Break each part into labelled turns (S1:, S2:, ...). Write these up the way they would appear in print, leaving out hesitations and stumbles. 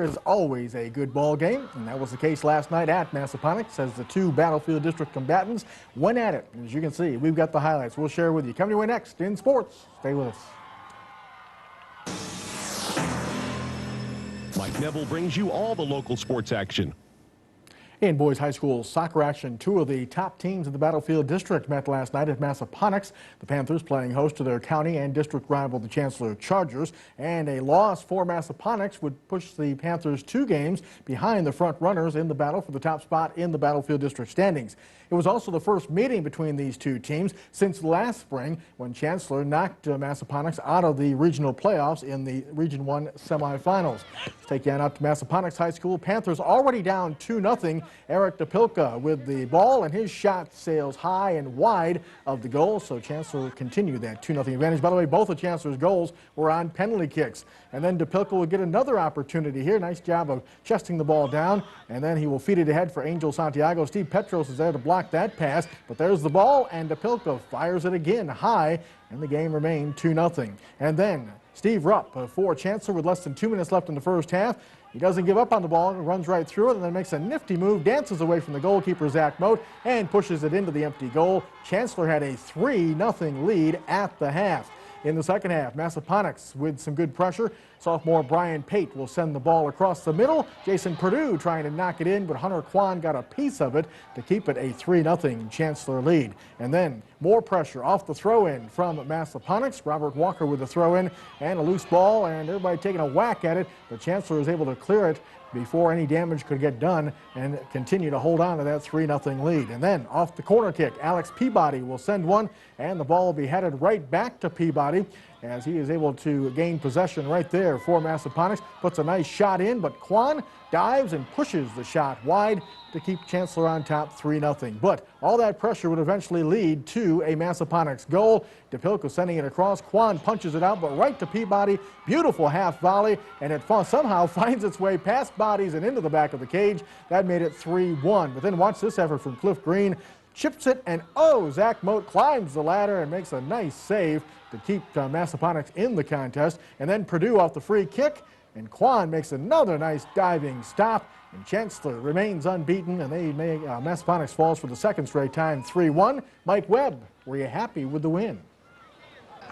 S1: Is always a good ball game, and that was the case last night at Massaponax as the two Battlefield District combatants went at it. As you can see, we've got the highlights we'll share with you. Coming your way next in sports. Stay with us.
S2: Mike Neville brings you all the local sports action.
S1: In boys high school soccer action, two of the top teams in the Battlefield District met last night at Massaponax. The Panthers playing host to their county and district rival, the Chancellor Chargers. And a loss for Massaponax would push the Panthers 2 games behind the front runners in the battle for the top spot in the Battlefield District standings. It was also the first meeting between these two teams since last spring when Chancellor knocked Massaponax out of the regional playoffs in the Region 1 semifinals. Let's take you on out to Massaponax High School. Panthers already down 2-0. Eric DePilka with the ball, and his shot sails high and wide of the goal, so Chancellor continued that 2-0 advantage. By the way, both of Chancellor's goals were on penalty kicks. And then DePilka will get another opportunity here. Nice job of chesting the ball down, and then he will feed it ahead for Angel Santiago. Steve Petros is there to block that pass, but there's the ball, and DePilka fires it again high, and the game remained 2-0. And then Steve Rupp for Chancellor with less than 2 minutes left in the first half. He doesn't give up on the ball and runs right through it, and then makes a nifty move, dances away from the goalkeeper, Zach Moat, and pushes it into the empty goal. Chancellor had a 3-0 lead at the half. In the second half, Massaponax with some good pressure. Sophomore Brian Pate will send the ball across the middle. Jason Perdue trying to knock it in, but Hunter Kwan got a piece of it to keep it a 3-0 Chancellor lead. And then more pressure off the throw-in from Massaponax. Robert Walker with the throw-in and a loose ball, and everybody taking a whack at it, but Chancellor was able to clear it before any damage could get done and continue to hold on to that 3-0 lead. And then off the corner kick, Alex Peabody will send one, and the ball will be headed right back to Peabody as he is able to gain possession right there for Massaponax. Puts a nice shot in, but Kwan dives and pushes the shot wide to keep Chancellor on top 3-0. But all that pressure would eventually lead to a Massaponax goal. DePilka sending it across. Kwan punches it out, but right to Peabody. Beautiful half volley, and it somehow finds its way past bodies and into the back of the cage. That made it 3-1. But then watch this effort from Cliff Green. Chips it, and Zach Moat climbs the ladder and makes a nice save to keep Massaponax in the contest. And then Perdue off the free kick, and Kwan makes another nice diving stop, and Chancellor remains unbeaten, and Massaponax falls for the second straight time, 3-1. Mike Webb, were you happy with the win?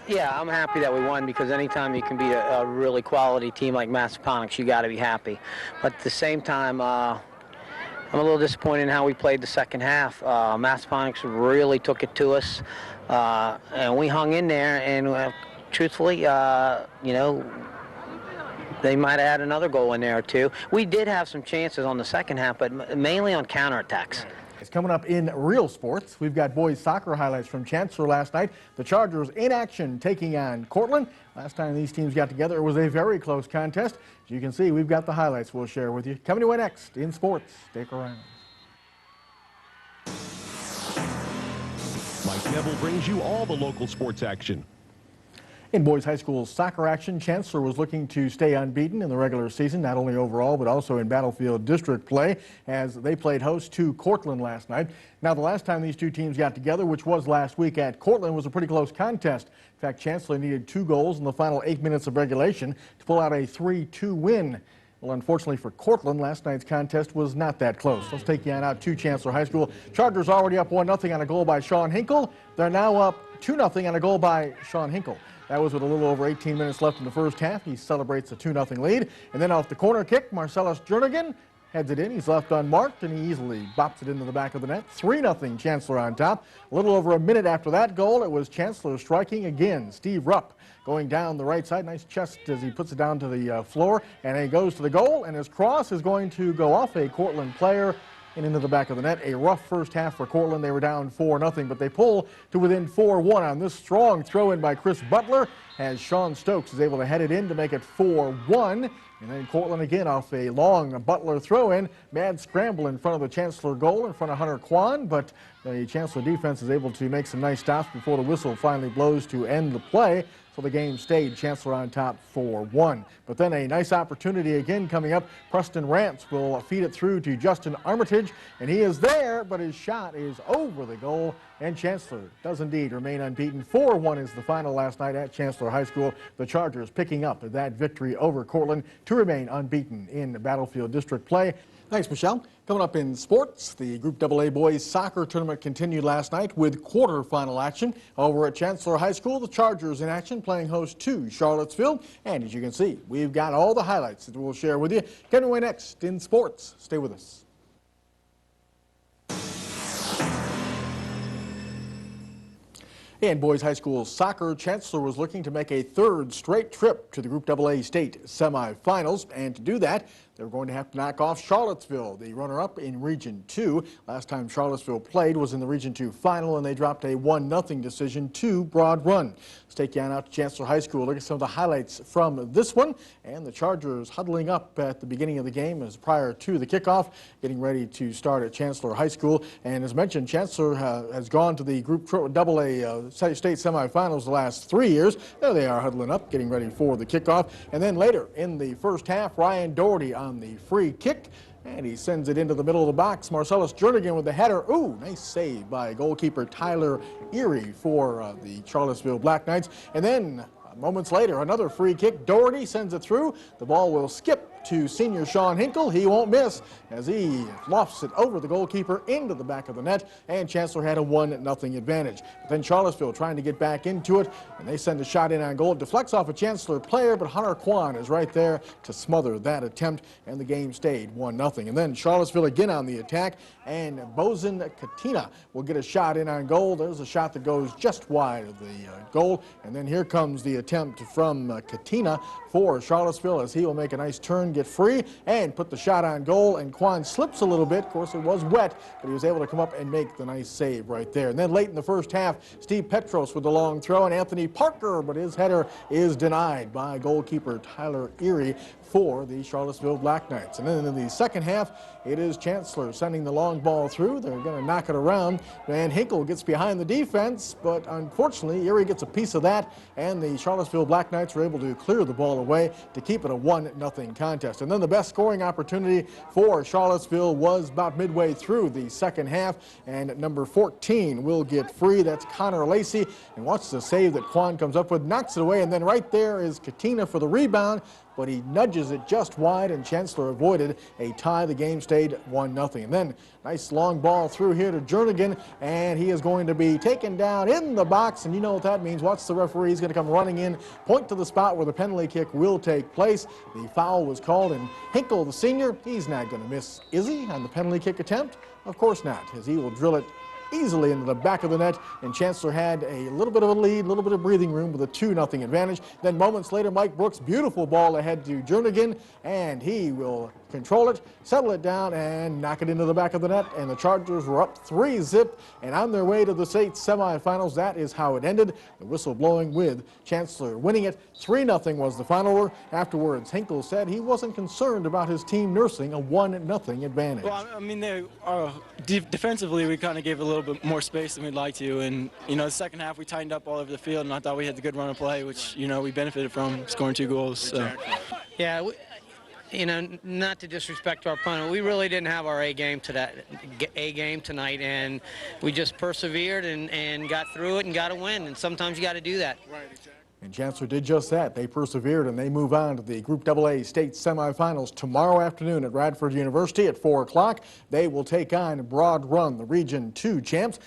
S3: Yeah, I'm happy that we won, because anytime you can beat a really quality team like Massaponax, you got to be happy. But at the same time, I'm a little disappointed in how we played the second half. Massaponax really took it to us, and we hung in there, and truthfully, you know, they might have had another goal in there or two. We did have some chances on the second half, but mainly on counterattacks.
S1: It's coming up in real sports. We've got boys soccer highlights from Chancellor last night. The Chargers in action taking on Courtland. Last time these teams got together, it was a very close contest. As you can see, we've got the highlights we'll share with you. Coming to you next in sports. Stick around.
S2: Mike Neville brings you all the local sports action.
S1: In boys high school soccer action, Chancellor was looking to stay unbeaten in the regular season, not only overall but also in Battlefield District play, as they played host to Courtland last night. Now, the last time these two teams got together, which was last week at Courtland, was a pretty close contest. In fact, Chancellor needed 2 goals in the final 8 minutes of regulation to pull out a 3-2 win. Well, unfortunately for Courtland, last night's contest was not that close. Let's take you on out to Chancellor High School. Chargers already up 1-0 on a goal by Sean Hinkle. They're now up 2-0 on a goal by Sean Hinkle. That was with a little over 18 minutes left in the first half. He celebrates a 2-0 lead. And then off the corner kick, Marcellus Jernigan heads it in. He's left unmarked, and he easily bops it into the back of the net. 3-0 Chancellor on top. A little over a minute after that goal, it was Chancellor striking again. Steve Rupp going down the right side. Nice chest as he puts it down to the floor. And he goes to the goal, and his cross is going to go off a Courtland player and into the back of the net. A rough first half for Courtland. They were down 4-0, but they pull to within 4-1 on this strong throw-in by Chris Butler, as Sean Stokes is able to head it in to make it 4-1. And then Courtland again off a long Butler throw-in. Mad scramble in front of the Chancellor goal in front of Hunter Kwan, but the Chancellor defense is able to make some nice stops before the whistle finally blows to end the play. So for the game stayed. Chancellor on top 4-1. But then a nice opportunity again coming up. Preston Rance will feed it through to Justin Armitage, and he is there, but his shot is over the goal, and Chancellor does indeed remain unbeaten. 4-1 is the final last night at Chancellor High School. The Chargers picking up that victory over Courtland to remain unbeaten in Battlefield District play. Thanks, Michelle. Coming up in sports, the Group AA boys soccer tournament continued last night with quarterfinal action over at Chancellor High School. The Chargers in action, playing host to Charlottesville. And as you can see, we've got all the highlights that we'll share with you. Getting away next in sports. Stay with us. In boys high school soccer, Chancellor was looking to make a third straight trip to the Group AA state semifinals, and to do that, they were going to have to knock off Charlottesville, the runner-up in Region 2. Last time Charlottesville played was in the Region 2 final, and they dropped a 1-0 decision to Broad Run. Let's take you on out to Chancellor High School. Look at some of the highlights from this one. And the Chargers huddling up at the beginning of the game as prior to the kickoff, getting ready to start at Chancellor High School. And as mentioned, Chancellor has gone to the Group AA state semifinals the last 3 years. There they are huddling up, getting ready for the kickoff. And then later in the first half, Ryan Dougherty on the free kick, and he sends it into the middle of the box. Marcellus Jernigan with the header. Ooh, nice save by goalkeeper Tyler Erie for the Charlottesville Black Knights. And then moments later, another free kick. Dougherty sends it through. The ball will skip to senior Sean Hinkle. He won't miss as he lofts it over the goalkeeper into the back of the net, and Chancellor had a 1-0 advantage. But then Charlottesville trying to get back into it, and they send a shot in on goal. It deflects off a Chancellor player, but Hunter Kwan is right there to smother that attempt, and the game stayed 1-0. And then Charlottesville again on the attack, and Bozen Katina will get a shot in on goal. There's a shot that goes just wide of the goal, and then here comes the attempt from Katina for Charlottesville as he will make a nice turn, get free, and put the shot on goal. And Quan slips a little bit. Of course, it was wet, but he was able to come up and make the nice save right there. And then late in the first half, Steve Petros with the long throw, and Anthony Parker, but his header is denied by goalkeeper Tyler Erie for the Charlottesville Black Knights. And then in the second half, it is Chancellor sending the long ball through. They're going to knock it around, and Hinkle gets behind the defense, but unfortunately, Erie gets a piece of that, and the Charlottesville Black Knights were able to clear the ball away to keep it a 1-0 contest. And then the best scoring opportunity for Charlottesville was about midway through the second half, and number 14 will get free. That's Connor Lacey, and watch the save that Quan comes up with, knocks it away, and then right there is Katina for the rebound, but he nudges it just wide, and Chancellor avoided a tie. The game stayed 1-0. And then nice long ball through here to Jernigan, and he is going to be taken down in the box, and you know what that means. Watch the referee. He's going to come running in, point to the spot where the penalty kick will take place. The foul was called, and Hinkle, the senior, he's not going to miss, is he, on the penalty kick attempt? Of course not, as he will drill it easily into the back of the net, and Chancellor had a little bit of a lead, a little bit of breathing room with a 2-0 advantage. Then moments later, Mike Brooks, beautiful ball ahead to Jernigan, and he will control it, settle it down, and knock it into the back of the net, and the Chargers were up 3-zip and on their way to the state semifinals. That is how it ended. The whistle blowing with Chancellor winning it. 3-0 was the final. Afterwards, Hinkle said he wasn't concerned about his team nursing a 1-0 advantage.
S4: Well, I mean, defensively, we kind of gave a little bit more space than we'd like to, and the second half we tightened up all over the field, and I thought we had a good run of play, which we benefited from, scoring 2 goals. So.
S3: Yeah. Not to disrespect our opponent, we really didn't have our A game tonight, and we just persevered and got through it and got a win. And sometimes you got to do that. Right, exactly.
S1: And Chancellor did just that. They persevered, and they move on to the Group AA state semifinals tomorrow afternoon at Radford University at 4 o'clock. They will take on Broad Run, the Region 2 champs.